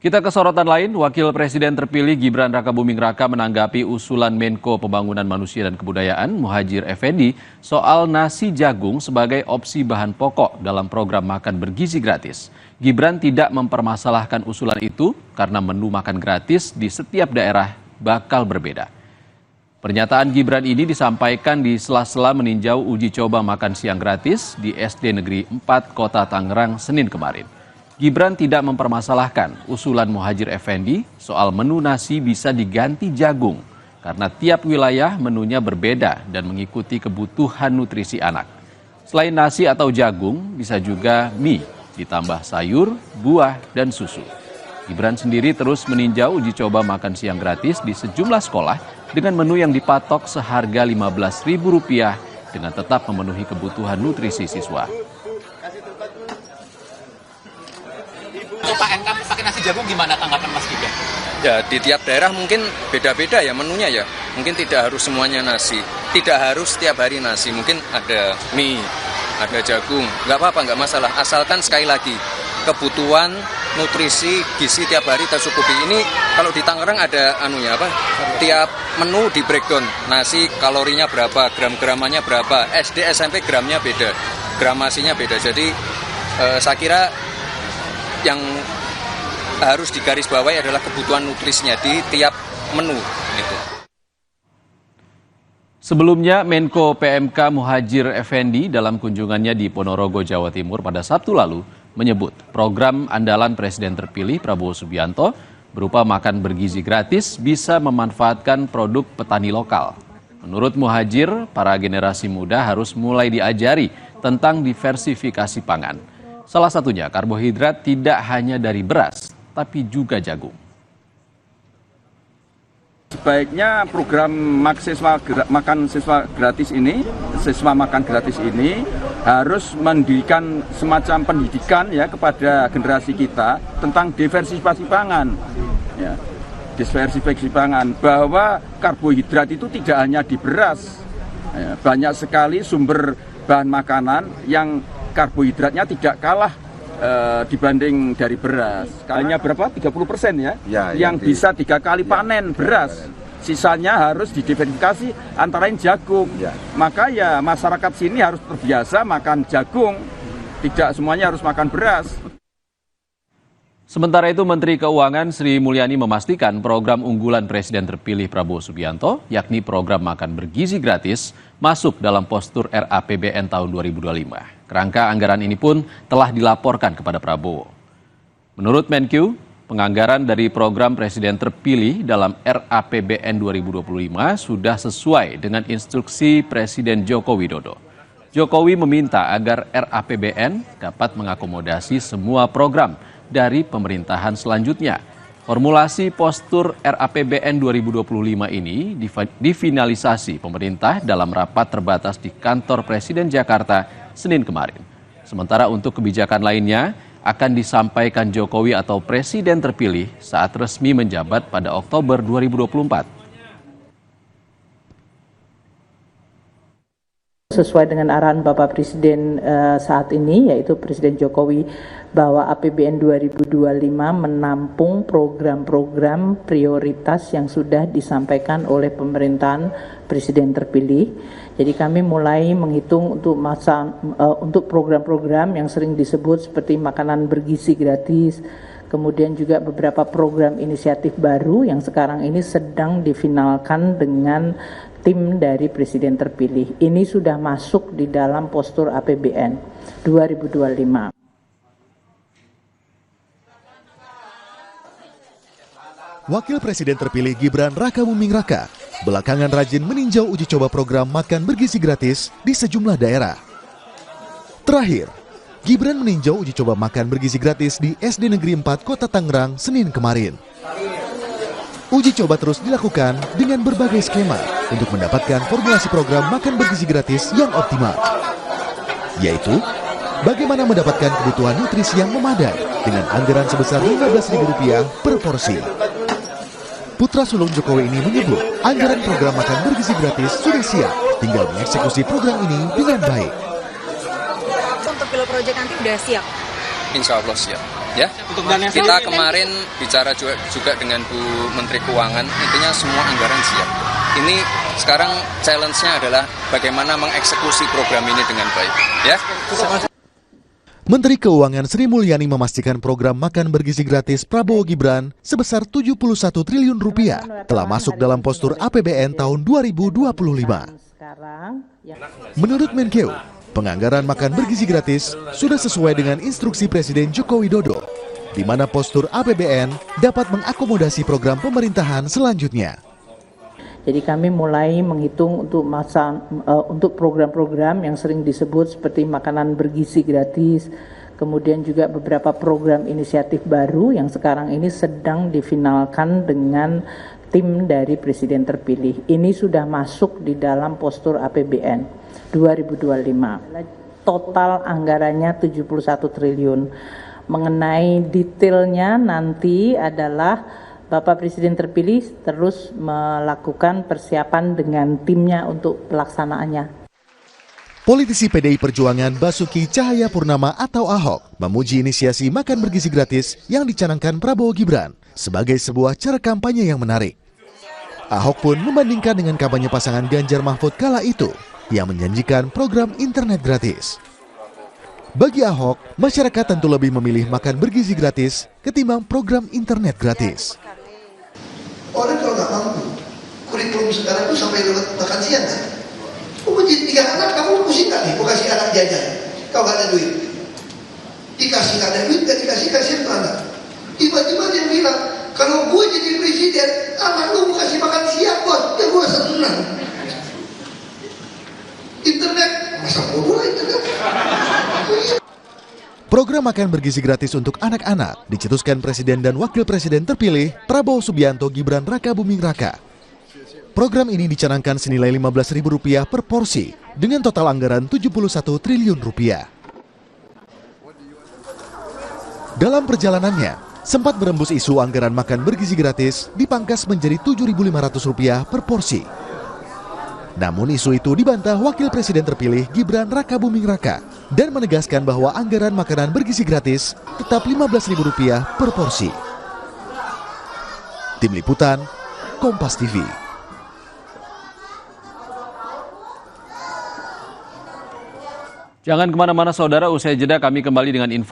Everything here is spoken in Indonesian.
Kita ke sorotan lain, Wakil Presiden terpilih Gibran Rakabuming Raka menanggapi usulan Menko Pembangunan Manusia dan Kebudayaan Muhadjir Effendi soal nasi jagung sebagai opsi bahan pokok dalam program makan bergizi gratis. Gibran tidak mempermasalahkan usulan itu karena menu makan gratis di setiap daerah bakal berbeda. Pernyataan Gibran ini disampaikan di sela-sela meninjau uji coba makan siang gratis di SD Negeri 4 Kota Tangerang Senin kemarin. Gibran tidak mempermasalahkan usulan Muhadjir Effendi soal menu nasi bisa diganti jagung karena tiap wilayah menunya berbeda dan mengikuti kebutuhan nutrisi anak. Selain nasi atau jagung, bisa juga mie, ditambah sayur, buah, dan susu. Gibran sendiri terus meninjau uji coba makan siang gratis di sejumlah sekolah dengan menu yang dipatok seharga Rp15.000 dengan tetap memenuhi kebutuhan nutrisi siswa. Pak NK pakai nasi jagung gimana tanggapan Mas Gibran? Ya, di tiap daerah mungkin beda-beda ya menunya ya. Mungkin tidak harus semuanya nasi. Tidak harus setiap hari nasi. Mungkin ada mie, ada jagung. Nggak apa-apa, nggak masalah. Asalkan sekali lagi kebutuhan nutrisi gizi tiap hari tercukupi. Ini kalau di Tangerang ada anunya apa? Tiap menu di breakdown. Nasi kalorinya berapa, gram-gramannya berapa. SD, SMP gramnya beda. Gramasinya beda. Jadi saya kira yang harus digarisbawahi adalah kebutuhan nutrisinya di tiap menu. Gitu. Sebelumnya, Menko PMK Muhadjir Effendi dalam kunjungannya di Ponorogo, Jawa Timur pada Sabtu lalu menyebut program andalan Presiden terpilih Prabowo Subianto berupa makan bergizi gratis bisa memanfaatkan produk petani lokal. Menurut Muhadjir, para generasi muda harus mulai diajari tentang diversifikasi pangan. Salah satunya karbohidrat tidak hanya dari beras, tapi juga jagung. Sebaiknya program makan siswa makan gratis ini harus mendirikan semacam pendidikan ya kepada generasi kita tentang diversifikasi pangan. Ya, diversifikasi pangan bahwa karbohidrat itu tidak hanya di beras. Ya, banyak sekali sumber bahan makanan yang karbohidratnya tidak kalah dibanding dari beras. Hanya berapa? 30% ya? Yang bisa 3 kali panen beras. Sisanya harus didiversifikasi antara lain jagung. Maka ya masyarakat sini harus terbiasa makan jagung. Tidak semuanya harus makan beras. Sementara itu, Menteri Keuangan Sri Mulyani memastikan program unggulan Presiden terpilih Prabowo Subianto, yakni program makan bergizi gratis, masuk dalam postur RAPBN tahun 2025. Kerangka anggaran ini pun telah dilaporkan kepada Prabowo. Menurut Menkyu, penganggaran dari program Presiden terpilih dalam RAPBN 2025 sudah sesuai dengan instruksi Presiden Joko Widodo. Jokowi meminta agar RAPBN dapat mengakomodasi semua program dari pemerintahan selanjutnya. Formulasi postur RAPBN 2025 ini difinalisasi pemerintah dalam rapat terbatas di kantor Presiden Jakarta Senin kemarin. Sementara untuk kebijakan lainnya akan disampaikan Jokowi atau Presiden terpilih saat resmi menjabat pada Oktober 2024. Sesuai dengan arahan Bapak Presiden saat ini, yaitu Presiden Jokowi, bahwa APBN 2025 menampung program-program prioritas yang sudah disampaikan oleh pemerintahan Presiden terpilih. Jadi kami mulai menghitung untuk program-program yang sering disebut seperti makanan bergizi gratis, kemudian juga beberapa program inisiatif baru yang sekarang ini sedang difinalkan dengan tim dari Presiden terpilih. Ini sudah masuk di dalam postur APBN 2025. Wakil Presiden terpilih Gibran Rakabuming Raka belakangan rajin meninjau uji coba program makan bergizi gratis di sejumlah daerah. Terakhir, Gibran meninjau uji coba makan bergizi gratis di SD Negeri 4 Kota Tangerang Senin kemarin. Uji coba terus dilakukan dengan berbagai skema untuk mendapatkan formulasi program makan bergizi gratis yang optimal, yaitu bagaimana mendapatkan kebutuhan nutrisi yang memadai dengan anggaran sebesar Rp15.000 per porsi. Putra sulung Jokowi ini menyebut anggaran program makan bergizi gratis sudah siap, tinggal mengeksekusi program ini dengan baik. Untuk pilot project nanti sudah siap? Insya Allah siap. Ya, kita kemarin bicara juga dengan Bu Menteri Keuangan, intinya semua anggaran siap. Ini sekarang challenge-nya adalah bagaimana mengeksekusi program ini dengan baik. Ya. Menteri Keuangan Sri Mulyani memastikan program makan bergizi gratis Prabowo Gibran sebesar 71 triliun rupiah telah masuk dalam postur APBN tahun 2025. Menurut Menkeu, penganggaran makan bergizi gratis sudah sesuai dengan instruksi Presiden Joko Widodo, di mana postur APBN dapat mengakomodasi program pemerintahan selanjutnya. Jadi kami mulai menghitung untuk program-program yang sering disebut seperti makanan bergizi gratis, kemudian juga beberapa program inisiatif baru yang sekarang ini sedang difinalkan dengan tim dari Presiden terpilih. Ini sudah masuk di dalam postur APBN 2025. Total anggarannya 71 triliun. Mengenai detailnya nanti adalah Bapak Presiden terpilih terus melakukan persiapan dengan timnya untuk pelaksanaannya. Politisi PDI Perjuangan Basuki Cahayapurnama atau Ahok memuji inisiasi makan bergizi gratis yang dicanangkan Prabowo Gibran sebagai sebuah cara kampanye yang menarik. Ahok pun membandingkan dengan kampanye pasangan Ganjar Mahfud kala itu yang menjanjikan program internet gratis. Bagi Ahok, masyarakat tentu lebih memilih makan bergizi gratis ketimbang program internet gratis. Orang kalau nggak mampu, kurikulum sekarang itu sampai lewat makan siang kan? Kamu jadi 3 anak, kamu pusing kali, mau kasih anak jajan, kau nggak ada duit. Dikasih nggak ada duit, dan dikasih kasihan ke anak. Tiba-tiba dia bilang, kalau gue jadi presiden, anak lu mau kasih makan siang bos, ya gue senang. Internet, masa bodoh internet? Program makan bergizi gratis untuk anak-anak dicetuskan Presiden dan Wakil Presiden terpilih Prabowo Subianto Gibran Rakabuming Raka. Program ini dicanangkan senilai Rp15.000 per porsi dengan total anggaran Rp71 triliun. Dalam perjalanannya, sempat berembus isu anggaran makan bergizi gratis dipangkas menjadi Rp7.500 per porsi. Namun isu itu dibantah Wakil Presiden terpilih Gibran Rakabuming Raka dan menegaskan bahwa anggaran makanan bergizi gratis tetap Rp15.000 per porsi. Tim Liputan, Kompas TV. Jangan kemana-mana saudara, usai jeda kami kembali dengan info.